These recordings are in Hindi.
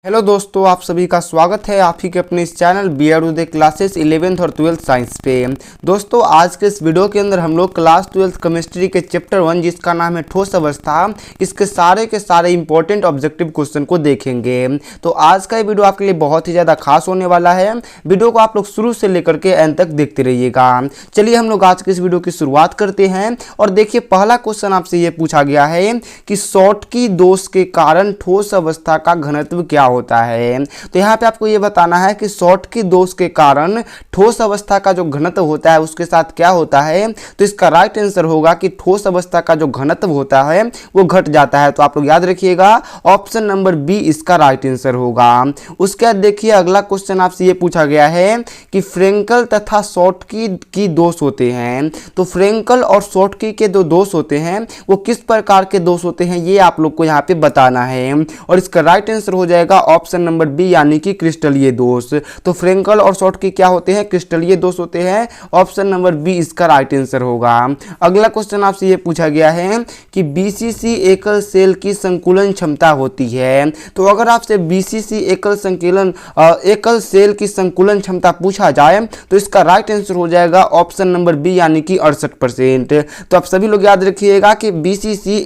हेलो दोस्तों, आप सभी का स्वागत है आप ही के अपने इस चैनल बीआर उदय क्लासेस 11th और 12th साइंस पे। दोस्तों, आज के इस वीडियो के अंदर हम लोग क्लास 12th केमिस्ट्री के चैप्टर 1 जिसका नाम है ठोस अवस्था, इसके सारे के सारे इंपॉर्टेंट ऑब्जेक्टिव क्वेश्चन को देखेंगे। तो आज का ये वीडियो आपके लिए बहुत ही ज़्यादा खास होने वाला है। वीडियो को आप लोग शुरू से लेकर के एंड तक देखते रहिएगा। चलिए हम लोग आज के इस वीडियो की शुरुआत करते हैं। और देखिए, पहला क्वेश्चन आपसे ये पूछा गया है कि शॉटकी दोष के कारण ठोस अवस्था का घनत्व क्या होता है। तो यहाँ पे आपको ये बताना है कि शॉटकी दोष के कारण ठोस अवस्था का जो घनत्व होता है उसके साथ क्या होता है। तो इसका राइट आंसर होगा कि ठोस अवस्था का जो घनत्व होता है वो घट जाता है। तो आप लोग याद रखिएगा, ऑप्शन नंबर बी इसका राइट आंसर होगा। उसके बाद देखिए, अगला क्वेश्चन आपसे ये पूछा गया है कि फ्रेंकल तथा शॉटकी की दोष होते हैं। तो फ्रेंकल और शॉटकी के जो दोष होते हैं वो किस प्रकार के दोष होते हैं, ये आप लोग को यहाँ पे बताना है। और इसका राइट आंसर हो जाएगा ऑप्शन नंबर बी, यानी कि क्रिस्टलीय दोष। तो फ्रेंकल और शॉटकी क्या होते हैं? क्रिस्टलीय दोष होते हैं। ऑप्शन नंबर बी इसका राइट आंसर होगा। अगला क्वेश्चन आपसे ये पूछा गया है कि बीसीसी एकल सेल की संकुलन क्षमता होती है। तो अगर आपसे बीसीसी एकल सेल की संकुलन क्षमता पूछा जाए तो इसका राइट आंसर हो जाएगा ऑप्शन नंबर बी, यानी कि 68%। तो आप सभी लोग याद रखिएगा कि बीसीसी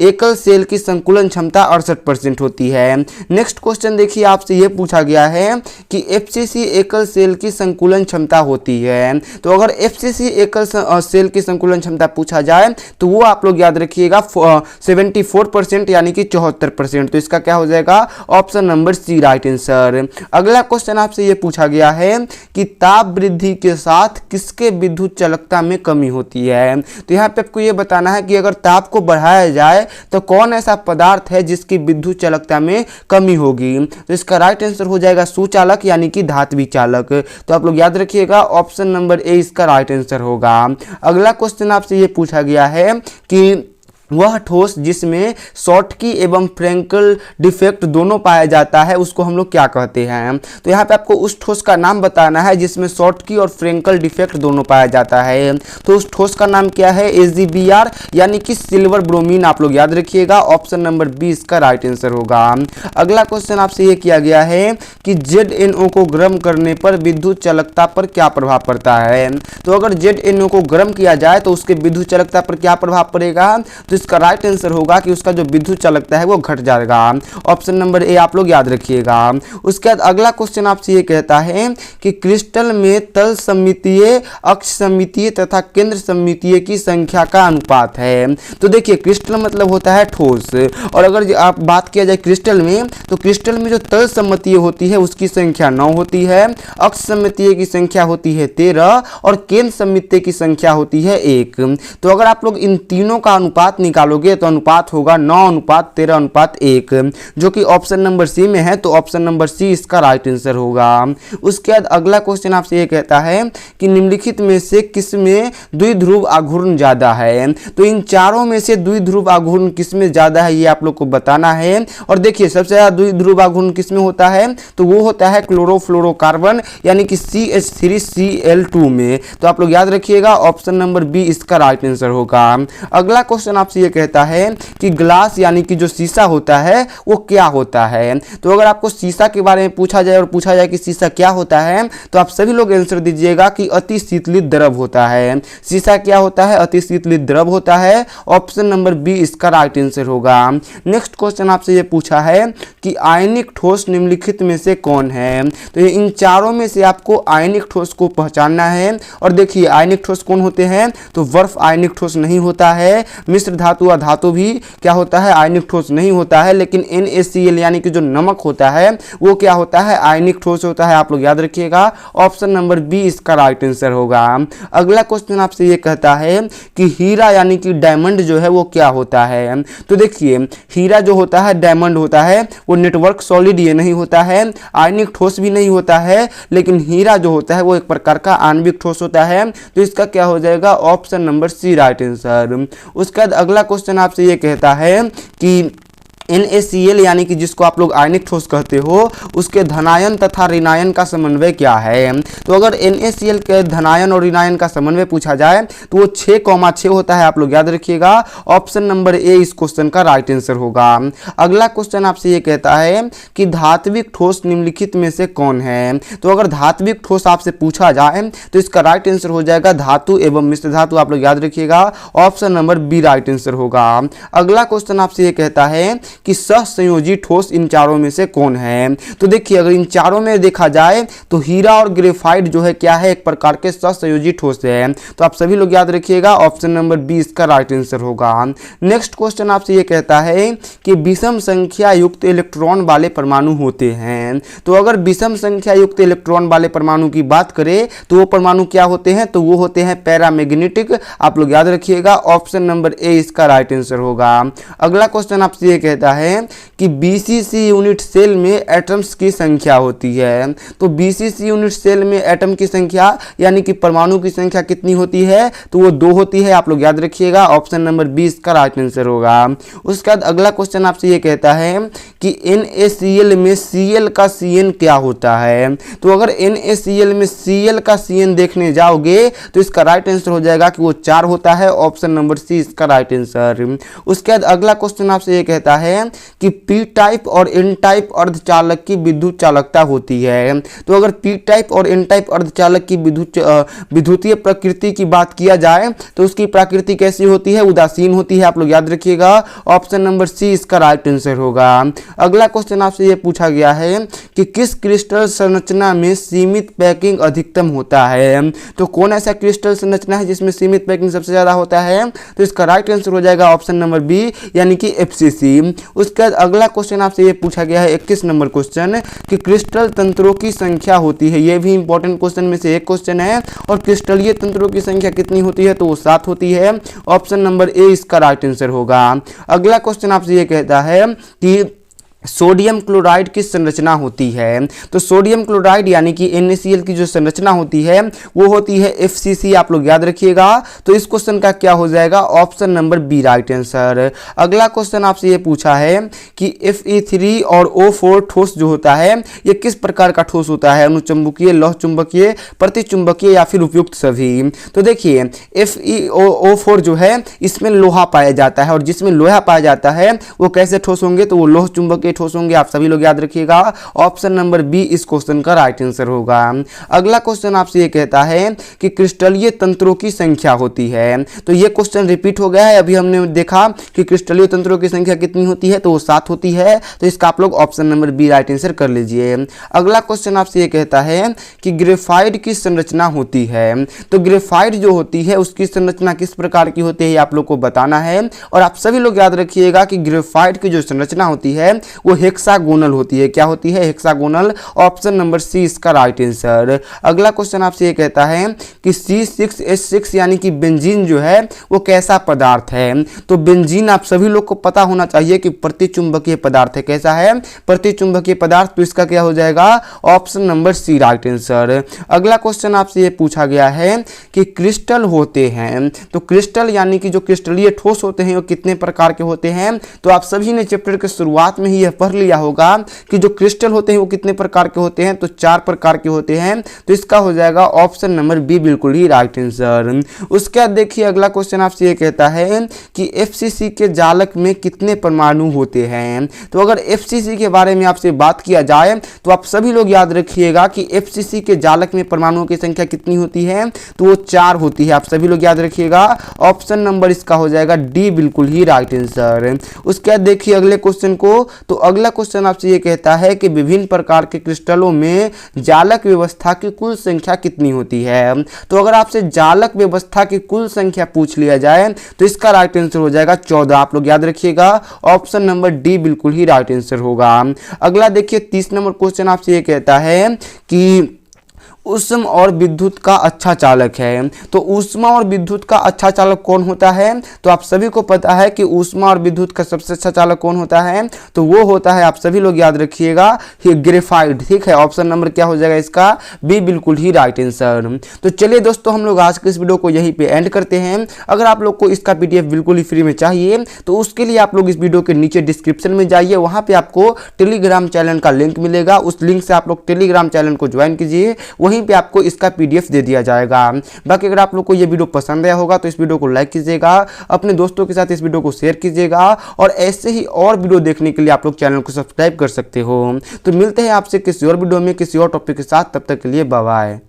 एकल सेल की संकुलन क्षमता 68% होती है। नेक्स्ट क्वेश्चन देखिए, आपसे यह पूछा गया है कि एफसीसी एकल सेल की संकुलन क्षमता होती है। तो अगर एफसीसी एकल सेल की संकुलन क्षमता पूछा जाए तो वो आप लोग याद रखिएगा 74%, यानी कि 74%। तो इसका क्या हो जाएगा? Option number C right answer. अगला क्वेश्चन आपसे यह पूछा गया है कि ताप वृद्धि के साथ किसके विद्युत चालकता में कमी होती है। तो यहाँ पे आपको यह बताना है कि अगर ताप को बढ़ाया जाए तो कौन ऐसा पदार्थ है जिसकी विद्युत चालकता में कमी होगी। तो इसका राइट आंसर हो जाएगा सुचालक, यानी कि धात्विक चालक। तो आप लोग याद रखिएगा, ऑप्शन नंबर ए इसका राइट आंसर होगा। अगला क्वेश्चन आपसे ये पूछा गया है कि वह ठोस जिसमें शॉटकी एवं फ्रेंकल डिफेक्ट दोनों पाया जाता है उसको हम लोग क्या कहते हैं। तो यहाँ पे आपको उस ठोस का नाम बताना है जिसमें शॉटकी और फ्रेंकल डिफेक्ट दोनों पाया जाता है। तो उस ठोस का नाम क्या है? AgBr, यानी कि सिल्वर ब्रोमीन। आप लोग याद रखिएगा, ऑप्शन नंबर बी इसका राइट आंसर होगा। अगला क्वेश्चन आपसे ये किया गया है कि ZnO को गर्म करने पर विद्युत चालकता पर क्या प्रभाव पड़ता है। तो अगर ZnO को गर्म किया जाए तो उसके विद्युत चालकता पर क्या प्रभाव पड़ेगा। तो इसका राइट आंसर होगा कि उसका जो विद्युत चालकता है वो घट जाएगा। ऑप्शन नंबर ए आप लोग याद रखिएगा। उसके बाद अगला क्वेश्चन आपसे ये कहता है कि क्रिस्टल में तल सममितीय, अक्ष सममितीय तथा केंद्र सममितीय की संख्या का अनुपात है। तो देखिए, क्रिस्टल मतलब होता है ठोस, और अगर आप बात किया जाए क्रिस्टल में, तो क्रिस्टल में जो तल सममितीय होती है उसकी संख्या 9 होती है, अक्ष सममितीय की संख्या होती है 13 और केंद्र सममितीय की संख्या होती है 1। तो अगर आप लोग इन तीनों का अनुपात निकालोगे तो अनुपात होगा 9:13:1, जो कि ऑप्शन नंबर सी में है। तो ऑप्शन नंबर सी इसका राइट आंसर होगा। उसके बाद अगला क्वेश्चन आपसे ये कहता है कि निम्नलिखित में से किसमें द्विध्रुव आघूर्ण ज्यादा है। तो इन चारों में से द्विध्रुव आघूर्ण किसमें ज्यादा है ये आप लोग को बताना है। और देखिए, सबसे ज्यादा द्विध्रुव आघूर्ण किसमें होता है, तो वो होता है क्लोरोफ्लोरोकार्बन, यानी कि CH3Cl2 में। तो आप लोग याद रखिएगा, ऑप्शन नंबर बी इसका राइट आंसर होगा। अगला क्वेश्चन आपसे ये कहता है कि ग्लास, यानी कि जो शीशा होता है वो क्या होता है। तो अगर आपको शीशा के बारे में पूछा जाए और पूछा जाए कि शीशा क्या होता है, तो आप सभी लोग आंसर दीजिएगा कि अति शीतलित द्रव होता है। शीशा क्या होता है? अति शीतलित द्रव होता है। ऑप्शन नंबर बी इसका राइट आंसर होगा। नेक्स्ट क्वेश्चन आपसे ये पूछा है कि आयनिक ठोस निम्नलिखित में से कौन है। तो इन चारों में से आपको आयनिक ठोस को पहचानना है। और देखिए, आयनिक ठोस कौन होते हैं, तो बर्फ आयनिक ठोस नहीं होता है, मिश्र धातु और धातु भी क्या होता है, आयनिक ठोस नहीं होता है। लेकिन NaCl, यानी कि जो नमक होता है वो क्या होता है, आयनिक ठोस होता है। आप लोग याद रखिएगा, ऑप्शन नंबर बी इसका राइट आंसर होगा। अगला क्वेश्चन आपसे ये कहता है कि हीरा, यानी कि डायमंड जो है वो क्या होता है। तो देखिए, हीरा जो होता है, डायमंड होता है, वो नेटवर्क सॉलिड ये नहीं होता है, आयनिक ठोस भी नहीं होता है, लेकिन हीरा जो होता है वो एक प्रकार का आणविक ठोस होता है। तो इसका क्या हो जाएगा, option number C right answer. उसके बाद अगला क्वेश्चन आपसे ये कहता है कि NaCl यानी कि जिसको आप लोग आयनिक ठोस कहते हो, उसके धनायन तथा ऋणायन का समन्वय क्या है? तो अगर NaCl के धनायन और ऋणायन का समन्वय पूछा जाए तो वो 6,6 होता है, आप लोग याद रखिएगा। ऑप्शन नंबर ए इस क्वेश्चन का राइट आंसर होगा। अगला क्वेश्चन आपसे ये कहता है कि धात्विक ठोस निम्नलिखित में से कौन है? तो अगर धात्विक ठोस आपसे पूछा जाए तो इसका राइट आंसर हो जाएगा धातु एवं मिश्र धातु, आप लोग याद रखिएगा। Option number B right answer होगा। अगला क्वेश्चन आपसे ये कहता है कि सहसंयोजी ठोस इन चारों में से कौन है? तो देखिए, अगर इन चारों में देखा जाए तो हीरा और ग्रेफाइट जो है क्या है, एक प्रकार के सहसंयोजी ठोस है। तो आप सभी लोग याद रखिएगा, ऑप्शन नंबर बी इसका राइट आंसर होगा। नेक्स्ट क्वेश्चन आपसे ये कहता है कि विषम संख्या युक्त इलेक्ट्रॉन वाले परमाणु होते हैं। तो अगर विषम संख्या युक्त इलेक्ट्रॉन वाले परमाणु की बात करें तो वो परमाणु क्या होते हैं? तो वो होते हैं पैरामैग्नेटिक, आप लोग याद रखिएगा। ऑप्शन नंबर ए इसका राइट आंसर होगा। अगला क्वेश्चन आपसे ये कहता है कि BCC यूनिट सेल में एटम्स की संख्या होती है। तो BCC यूनिट सेल में एटम की संख्या यानी कि परमाणु की संख्या कितनी होती है? तो वो 2 होती है, आप लोग याद रखिएगा। ऑप्शन नंबर बी इसका राइट आंसर होगा। उसके बाद अगला क्वेश्चन आपसे ये कहता है कि NaCl में Cl का Cn क्या होता है? तो अगर NaCl में Cl का Cn देखने जाओगे तो इसका राइट आंसर हो जाएगा कि वो 4 होता है। ऑप्शन नंबर सी इसका राइट आंसर। उसके बाद अगला क्वेश्चन आपसे ये कहता है कि पी टाइप और एन टाइप अर्धचालक की विद्युत चालकता होती है। तो अगर पी टाइप और एन टाइप अर्धचालक की विद्युतीय प्रकृति की बात किया जाए तो उसकी प्रकृति कैसी होती है? उदासीन होती है, आप लोग याद रखिएगा। ऑप्शन नंबर सी इसका राइट आंसर होगा। अगला क्वेश्चन आपसे ये पूछा गया है कि किस क्रिस्टल संरचना में सीमित पैकिंग अधिकतम होता है? तो कौन ऐसा क्रिस्टल संरचना है जिसमें सीमित पैकिंग सबसे ज्यादा होता है? तो इसका राइट आंसर हो जाएगा ऑप्शन नंबर बी यानी कि FCC। उसके बाद अगला क्वेश्चन आपसे ये पूछा गया है 21 नंबर क्वेश्चन कि क्रिस्टल तंत्रों की संख्या होती है। ये भी इंपॉर्टेंट क्वेश्चन में से एक क्वेश्चन है। और क्रिस्टलीय तंत्रों की संख्या कितनी होती है? तो वो 7 होती है। ऑप्शन नंबर ए इसका राइट आंसर होगा। अगला क्वेश्चन आपसे ये कहता है कि सोडियम क्लोराइड की संरचना होती है। तो सोडियम क्लोराइड यानी कि NaCl की जो संरचना होती है वो होती है FCC, आप लोग याद रखिएगा। तो इस क्वेश्चन का क्या हो जाएगा? Option number B right answer. अगला क्वेश्चन आपसे ये पूछा है कि Fe3 और O4 ठोस जो होता है ये किस प्रकार का ठोस होता है? अनुचुंबकीय, लौह चुंबकीय, प्रतिचुंबकीय या फिर उपयुक्त सभी? तो देखिए, FeO4 जो है इसमें लोहा पाया जाता है और जिसमें लोहा पाया जाता है वो कैसे ठोस होंगे? तो वो लौह चुंबकीय ठोस होंगे, आप सभी लोग याद रखिएगा। ऑप्शन नंबर बी इस क्वेश्चन का राइट आंसर होगा। अगला क्वेश्चन आपसे ये कहता है कि क्रिस्टलीय तंत्रों की संख्या होती है। तो ये क्वेश्चन रिपीट हो गया है। अभी हमने देखा कि क्रिस्टलीय तंत्रों की संख्या कितनी होती है, तो वो 7 होती है। तो इसका आप लोग option number B right answer कर लीजिए। अगला क्वेश्चन आपसे ये कहता है कि ग्रेफाइट की संरचना होती है। तो ग्रेफाइट जो होती है उसकी संरचना किस प्रकार की होती है आप लोग को बताना है। और आप सभी लोग याद रखिएगा कि ग्रेफाइट की जो संरचना होती है वो हेक्सागोनल होती है। क्या होती है? हेक्सागोनल। ऑप्शन नंबर सी इसका राइट आंसर। अगला क्वेश्चन आपसे ये कहता है कि C6H6 यानी कि बेंजीन जो है वो कैसा पदार्थ है? तो बेंजीन आप सभी लोग को पता होना चाहिए कि प्रतिचुंबकीय पदार्थ है। कैसा है? प्रतिचुंबकीय पदार्थ। तो इसका क्या हो जाएगा? Option number C right answer. अगला क्वेश्चन आपसे ये पूछा गया है कि क्रिस्टल होते हैं। तो क्रिस्टल यानी कि जो क्रिस्टलीय ठोस होते हैं वो कितने प्रकार के होते हैं? तो आप सभी ने चैप्टर के शुरुआत में ही पढ़ लिया होगा कि जो क्रिस्टल होते हैं वो कितने प्रकार के होते हैं? तो 4 प्रकार के होते हैं। तो इसका हो जाएगा ऑप्शन नंबर बी बिल्कुल ही राइट आंसर। उसके बाद देखिए, अगला क्वेश्चन आपसे ये कहता है कि FCC के जालक में कितने परमाणु होते हैं? तो अगर FCC के बारे में आपसे बात किया जाए तो आप सभी लोग याद रखिएगा कि FCC के जालक में परमाणुओं की संख्या कितनी होती है? तो वो 4 होती है। आप सभी लोग याद रखिएगा। ऑप्शन नंबर इसका हो जाएगा डी बिल्कुल ही राइट आंसर। उसके बाद देखिए अगले क्वेश्चन को। तो अगला क्वेश्चन आपसे ये कहता है कि विभिन्न प्रकार के क्रिस्टलों में जालक व्यवस्था की कुल संख्या कितनी होती है? तो अगर आपसे जालक व्यवस्था की कुल संख्या पूछ लिया जाए तो इसका राइट आंसर हो जाएगा 14। आप लोग याद रखिएगा। ऑप्शन नंबर डी बिल्कुल ही राइट आंसर होगा। अगला देखिए 30 नंबर क्वेश्चन आपसे ये कहता है कि ऊष्मा और विद्युत का अच्छा चालक है। तो ऊष्मा और विद्युत का अच्छा चालक कौन होता है? तो आप सभी को पता है कि ऊष्मा और विद्युत का सबसे अच्छा चालक कौन होता है? तो वो होता है, आप सभी लोग याद रखिएगा, ग्रेफाइट। ठीक है, ऑप्शन नंबर क्या हो जाएगा इसका? बी बिल्कुल ही राइट आंसर। तो चलिए दोस्तों, हम लोग आज के इस वीडियो को यहीं पे एंड करते हैं। अगर आप लोग को इसका पीडीएफ बिल्कुल ही फ्री में चाहिए तो उसके लिए आप लोग इस वीडियो के नीचे डिस्क्रिप्शन में जाइए, वहां पे आपको टेलीग्राम चैनल का लिंक मिलेगा। उस लिंक से आप लोग टेलीग्राम चैनल को ज्वाइन कीजिए, वहीं पे आपको इसका पीडीएफ दे दिया जाएगा। बाकी अगर आप लोग को ये वीडियो पसंद आया होगा तो इस वीडियो को लाइक कीजिएगा, अपने दोस्तों के साथ इस वीडियो को शेयर कीजिएगा, और ऐसे ही और वीडियो देखने के लिए आप लोग चैनल को सब्सक्राइब कर सकते हो। तो मिलते हैं आपसे किसी और वीडियो में किसी और टॉपिक के साथ, तब तक के लिए बाय बाय।